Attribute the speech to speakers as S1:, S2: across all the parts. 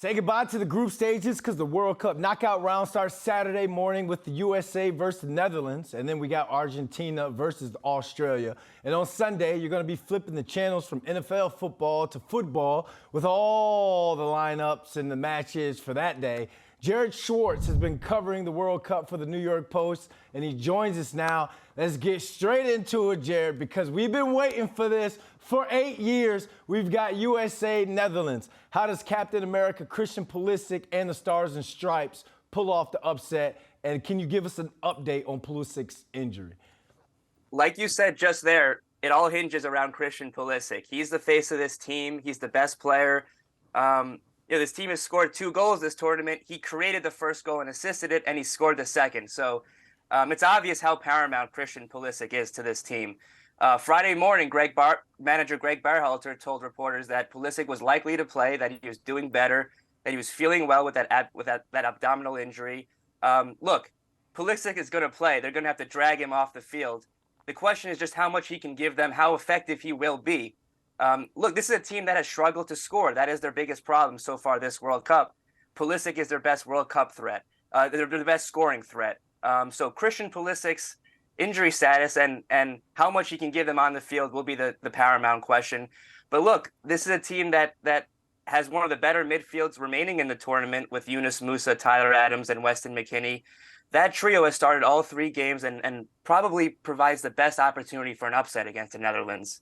S1: Say goodbye to the group stages because the World Cup knockout round starts Saturday morning with the USA versus the Netherlands. And then we got Argentina versus Australia. And on Sunday, you're going to be flipping the channels from NFL football to football with all the lineups and the matches for that day. Jared Schwartz has been covering the World Cup for the New York Post, and he joins us now. Let's get straight into it, Jared, because we've been waiting for this for 8 years. We've got USA Netherlands. How does Captain America Christian Pulisic and the Stars and Stripes pull off the upset? And can you give us an update on Pulisic's injury?
S2: Like you said just there, it all hinges around Christian Pulisic. He's the face of this team. He's the best player. This team has scored 2 goals this tournament. He created the first goal and assisted it, and he scored the second. So it's obvious how paramount Christian Pulisic is to this team. Friday morning, manager Greg Berhalter told reporters that Pulisic was likely to play, that he was doing better, that he was feeling well with that abdominal injury. Look, Pulisic is going to play. They're going to have to drag him off the field. The question is just how much he can give them, how effective he will be. Look, this is a team that has struggled to score. That is their biggest problem so far this World Cup. Pulisic is their best World Cup threat. They're the best scoring threat. So Christian Pulisic's injury status and how much he can give them on the field will be the paramount question. But look, this is a team that has one of the better midfields remaining in the tournament with Yunus Musa, Tyler Adams, and Weston McKennie. That trio has started all 3 games and probably provides the best opportunity for an upset against the Netherlands.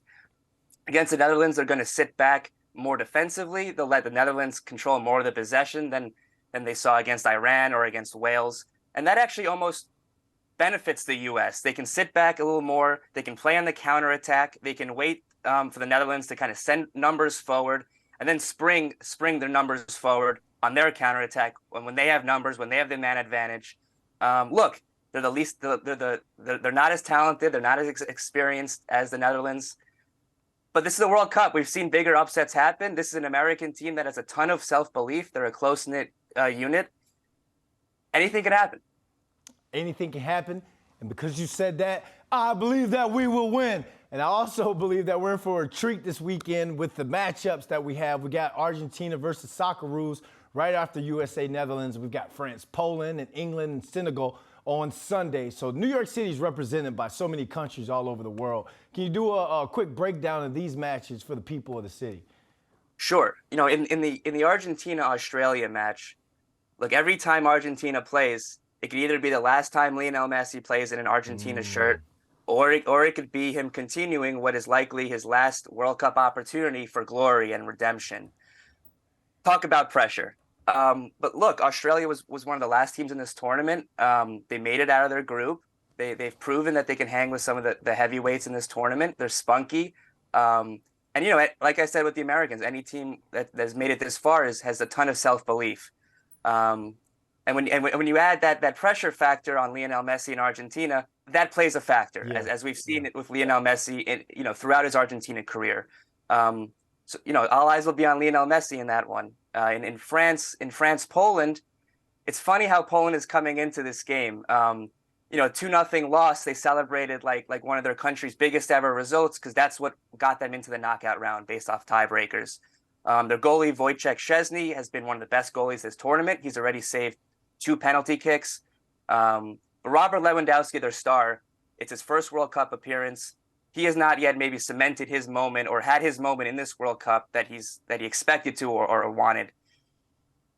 S2: Against the Netherlands, they're going to sit back more defensively. They'll let the Netherlands control more of the possession than they saw against Iran or against Wales. And that actually almost benefits the U.S. They can sit back a little more. They can play on the counterattack. They can wait for the Netherlands to kind of send numbers forward and then spring their numbers forward on their counterattack when they have numbers, when they have the man advantage. Look, they're they're not as talented. They're not as experienced as the Netherlands. But this is the World Cup. We've seen bigger upsets happen. This is an American team that has a ton of self-belief. They're a close-knit unit. Anything can happen.
S1: Anything can happen. And because you said that, I believe that we will win. And I also believe that we're in for a treat this weekend with the matchups that we have. We got Argentina versus Socceroos right after USA Netherlands. We've got France, Poland, and England and Senegal on Sunday. So New York City is represented by so many countries all over the world. Can you do a quick breakdown of these matches for the people of the city?
S2: Sure. In the Argentina-Australia match, look, every time Argentina plays, it could either be the last time Lionel Messi plays in an Argentina shirt, or it could be him continuing what is likely his last World Cup opportunity for glory and redemption. Talk about pressure. But look, Australia was one of the last teams in this tournament. They made it out of their group. They've proven that they can hang with some of the heavyweights in this tournament. They're spunky. And, like I said with the Americans, any team that has made it this far has a ton of self-belief. And when you add that pressure factor on Lionel Messi in Argentina, that plays a factor, as we've seen it with Lionel Messi throughout his Argentina career. So all eyes will be on Lionel Messi in that one. In France, Poland, it's funny how Poland is coming into this game. 2-0 loss. They celebrated like one of their country's biggest ever results because that's what got them into the knockout round based off tiebreakers. Their goalie Wojciech Szczesny has been one of the best goalies this tournament. He's already saved 2 penalty kicks. Robert Lewandowski, their star, it's his first World Cup appearance. He has not yet maybe cemented his moment or had his moment in this World Cup that he expected to or wanted.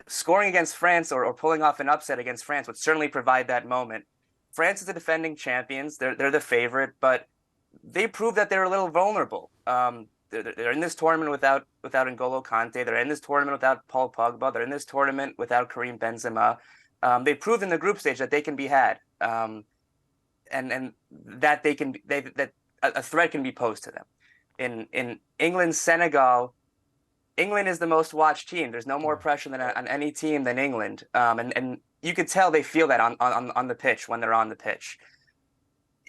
S2: Scoring against France or pulling off an upset against France would certainly provide that moment. France is the defending champions. They're the favorite, but they proved that they're a little vulnerable. They're in this tournament without N'Golo Kante. They're in this tournament without Paul Pogba. They're in this tournament without Karim Benzema. They proved in the group stage that they can be had, and that that a threat can be posed to them. In England, Senegal, England is the most watched team. There's no more pressure on any team than England, and you could tell they feel that on the pitch when they're on the pitch.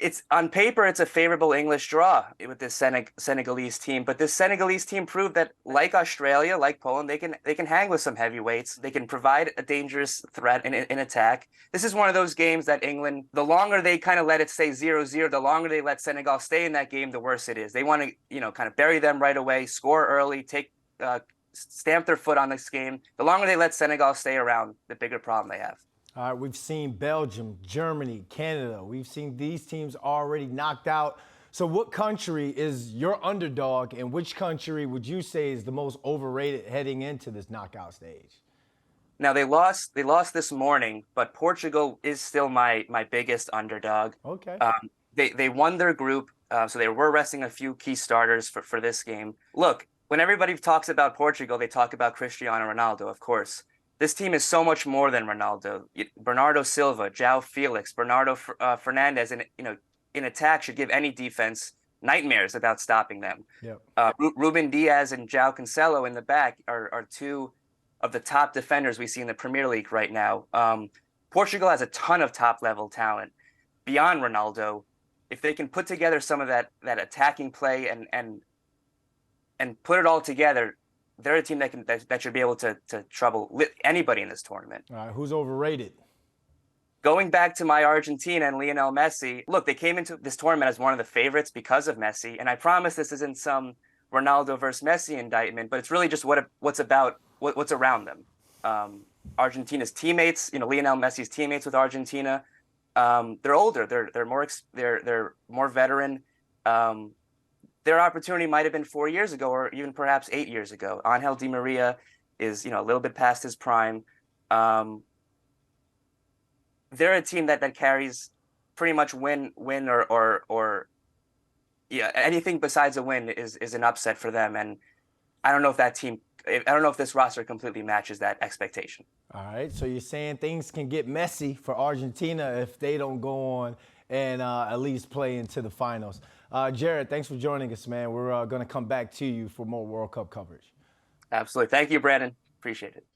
S2: It's on paper, it's a favorable English draw with this Senegalese team, but this Senegalese team proved that, like Australia, like Poland, they can hang with some heavyweights. They can provide a dangerous threat in attack. This is one of those games that England, the longer they kind of let it stay 0-0, the longer they let Senegal stay in that game, the worse it is. They want to, kind of bury them right away, score early, take stamp their foot on this game. The longer they let Senegal stay around, the bigger problem they have.
S1: All right, we've seen Belgium, Germany, Canada. We've seen these teams already knocked out. So what country is your underdog, and which country would you say is the most overrated heading into this knockout stage?
S2: Now they lost this morning, but Portugal is still my biggest underdog.
S1: Okay.
S2: They won their group, so they were resting a few key starters for this game. Look, when everybody talks about Portugal, they talk about Cristiano Ronaldo, of course. This team is so much more than Ronaldo. Bernardo Silva, João Felix, Bernardo Fernandes, and in attack should give any defense nightmares about stopping them.
S1: Yep.
S2: Ruben Diaz and João Cancelo in the back are two of the top defenders we see in the Premier League right now. Portugal has a ton of top-level talent beyond Ronaldo. If they can put together some of that attacking play and put it all together, they're a team that should be able to trouble anybody in this tournament.
S1: All right, who's overrated?
S2: Going back to my Argentina and Lionel Messi, look, they came into this tournament as one of the favorites because of Messi, and I promise this isn't some Ronaldo versus Messi indictment, but it's really just what's around them. Argentina's teammates, Lionel Messi's teammates with Argentina, they're older, they're more veteran. Their opportunity might have been 4 years ago, or even perhaps 8 years ago. Angel Di Maria is, a little bit past his prime. They're a team that carries pretty much win or anything besides a win is an upset for them. And I don't know if this roster completely matches that expectation.
S1: All right, so you're saying things can get messy for Argentina if they don't go on and at least play into the finals. Jared, thanks for joining us, man. We're going to come back to you for more World Cup coverage.
S2: Absolutely. Thank you, Brandon. Appreciate it.